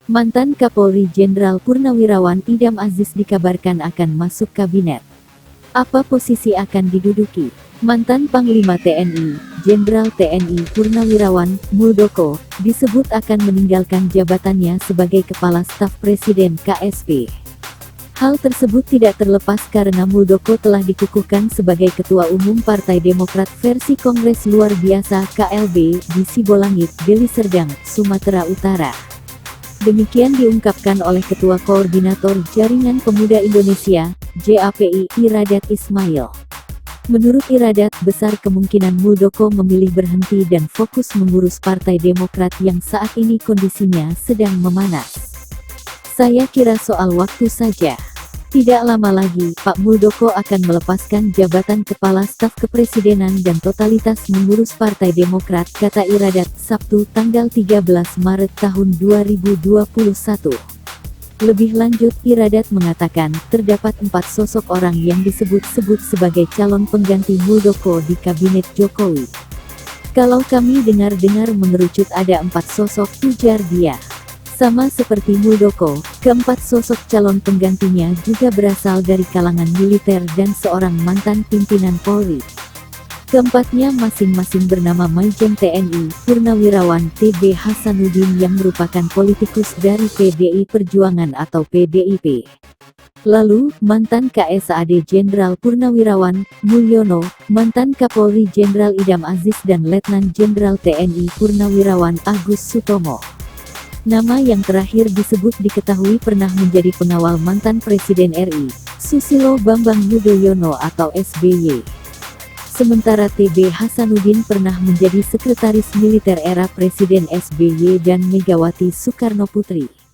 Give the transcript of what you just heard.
Mantan Kapolri Jenderal Purnawirawan Idam Aziz dikabarkan akan masuk kabinet. Apa posisi akan diduduki? Mantan Panglima TNI, Jenderal TNI Purnawirawan Muldoko, disebut akan meninggalkan jabatannya sebagai Kepala Staf Presiden KSP. Hal tersebut tidak terlepas karena Muldoko telah dikukuhkan sebagai Ketua Umum Partai Demokrat versi Kongres Luar Biasa KLB di Sibolangit, Deli Serdang, Sumatera Utara. Demikian diungkapkan oleh Ketua Koordinator Jaringan Pemuda Indonesia, JAPI, Iradat Ismail. Menurut Iradat, besar kemungkinan Muldoko memilih berhenti dan fokus mengurus Partai Demokrat yang saat ini kondisinya sedang memanas. Saya kira soal waktu saja. Tidak lama lagi, Pak Muldoko akan melepaskan jabatan Kepala Staf Kepresidenan dan totalitas mengurus Partai Demokrat, kata Iradat, Sabtu tanggal 13 Maret tahun 2021. Lebih lanjut, Iradat mengatakan, terdapat 4 sosok orang yang disebut-sebut sebagai calon pengganti Muldoko di Kabinet Jokowi. Kalau kami dengar-dengar mengerucut ada 4 sosok, ujar dia. Sama seperti Muldoko, keempat sosok calon penggantinya juga berasal dari kalangan militer dan seorang mantan pimpinan Polri. Keempatnya masing-masing bernama Majen TNI Purnawirawan TB Hasanuddin yang merupakan politikus dari PDI Perjuangan atau PDIP. Lalu, mantan KSAD Jenderal Purnawirawan Mulyono, mantan Kapolri Jenderal Idam Aziz dan Letnan Jenderal TNI Purnawirawan Agus Sutomo. Nama yang terakhir disebut diketahui pernah menjadi pengawal mantan Presiden RI, Susilo Bambang Yudhoyono atau SBY. Sementara TB Hasanuddin pernah menjadi sekretaris militer era Presiden SBY dan Megawati Soekarnoputri.